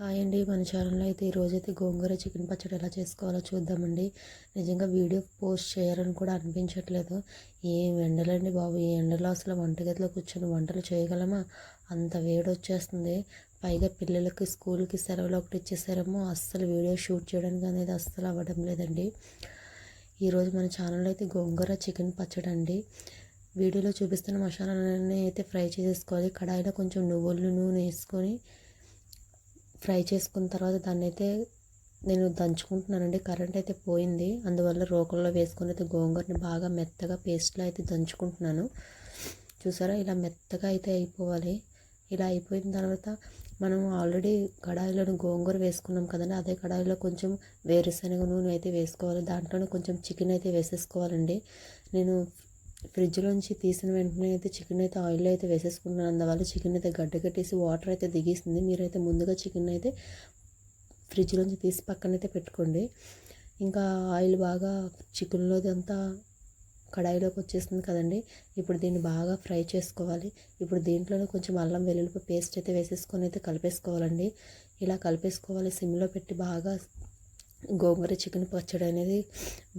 Hi అండి. మన ఛానల్లో అయితే ఈరోజైతే గోంగూర చికెన్ పచ్చడి ఎలా చేసుకోవాలో చూద్దామండి. నిజంగా వీడియో పోస్ట్ చేయాలని కూడా అనిపించట్లేదు. ఏం ఎండలండి బాబు! ఈ ఎండలో అసలు వంటగదిలో కూర్చొని వంటలు చేయగలమా? అంత వేడొచ్చేస్తుంది. పైగా పిల్లలకి స్కూల్కి సెలవులు ఒకటి ఇచ్చేసారేమో అస్సలు వీడియో షూట్ చేయడానికి అనేది అస్సలు అవ్వడం లేదండి. ఈరోజు మన ఛానల్లో అయితే గోంగూర చికెన్ పచ్చడి అండి. వీడియోలో చూపిస్తున్న మసాలాలన్నీ అయితే ఫ్రై చేసేసుకోవాలి. కడాయిలో కొంచెం నువ్వుల నూనె వేసుకొని ఫ్రై చేసుకున్న తర్వాత దాన్నైతే నేను దంచుకుంటున్నానండి. కరెంట్ అయితే పోయింది, అందువల్ల రోకల్లో వేసుకొని అయితే గోంగూరని బాగా మెత్తగా పేస్ట్లా అయితే దంచుకుంటున్నాను. చూసారా, ఇలా మెత్తగా అయితే అయిపోవాలి. ఇలా అయిపోయిన తర్వాత మనం ఆల్రెడీ కడాయిలో గోంగూర వేసుకున్నాం కదండి, అదే కడాయిలో కొంచెం వేరుశనగ నూనె అయితే వేసుకోవాలి. దాంట్లోనే కొంచెం చికెన్ అయితే వేసేసుకోవాలండి. నేను ఫ్రిడ్జ్లోంచి తీసిన వెంటనే అయితే చికెన్ అయితే ఆయిల్లో అయితే వేసేసుకున్నాను. అందువల్ల చికెన్ అయితే గడ్డ కట్టేసి వాటర్ అయితే దిగేసింది. మీరైతే ముందుగా చికెన్ అయితే ఫ్రిడ్జ్లోంచి తీసి పక్కనైతే పెట్టుకోండి. ఇంకా ఆయిల్ బాగా చికెన్లోది అంతా కడాయిలోకి వచ్చేస్తుంది కదండి. ఇప్పుడు దీన్ని బాగా ఫ్రై చేసుకోవాలి. ఇప్పుడు దీంట్లోనే కొంచెం అల్లం వెల్లుల్లి పేస్ట్ అయితే వేసేసుకొని అయితే కలిపేసుకోవాలండి. ఇలా కలిపేసుకోవాలి. సిమ్లో పెట్టి బాగా గోంగూర చికెన్ పచ్చడి అనేది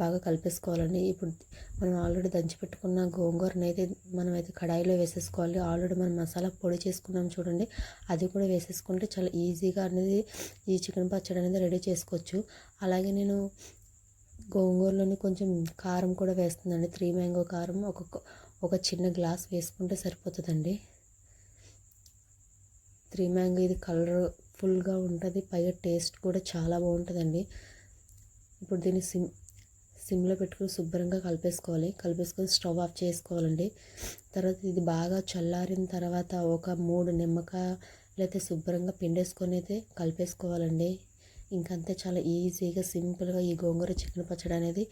బాగా కలిపేసుకోవాలండి. ఇప్పుడు మనం ఆల్రెడీ దంచి పెట్టుకున్న గోంగూరని అయితే మనమైతే కడాయిలో వేసేసుకోవాలి. ఆల్రెడీ మనం మసాలా పొడి చేసుకున్నాం చూడండి, అది కూడా వేసేసుకుంటే చాలా ఈజీగా అనేది ఈ చికెన్ పచ్చడి అనేది రెడీ చేసుకోవచ్చు. అలాగే నేను గోంగూరలోని కొంచెం కారం కూడా వేస్తుందండి. 3 మ్యాంగో కారం ఒక చిన్న గ్లాస్ వేసుకుంటే సరిపోతుందండి. 3 మ్యాంగో ఇది కలర్ఫుల్గా ఉంటుంది, పైగా టేస్ట్ కూడా చాలా బాగుంటుందండి. ఇప్పుడు దీన్ని సిమ్లో పెట్టుకుని శుభ్రంగా కలిపేసుకొని స్టవ్ ఆఫ్ చేసుకోవాలండి. తర్వాత ఇది బాగా చల్లారిన తర్వాత ఒక 3 నిమ్మకాయలు అయితే శుభ్రంగా పిండేసుకొని అయితే కలిపేసుకోవాలండి. ఇంకంతే, చాలా ఈజీగా సింపుల్గా ఈ గోంగూర చికెన్ పచ్చడి అనేది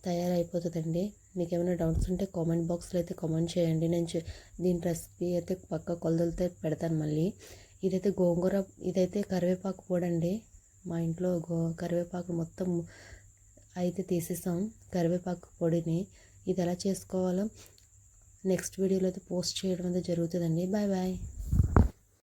తయారైపోతుందండి. మీకు ఏమైనా డౌట్స్ ఉంటే కామెంట్ బాక్స్లో అయితే కామెంట్ చేయండి. నేను దీని రెసిపీ అయితే పక్క కొలతలతో పెడతాను మళ్ళీ. ఇదైతే కరివేపాకు పొడి అండి. మా ఇంట్లో కరివేపాకు మొత్తం అయితే తీసేసాం, కరివేపాకు పొడిని. ఇది ఎలా చేసుకోవాలో నెక్స్ట్ వీడియోలో అయితే పోస్ట్ చేయడం అయితే జరుగుతుందండి. Bye bye.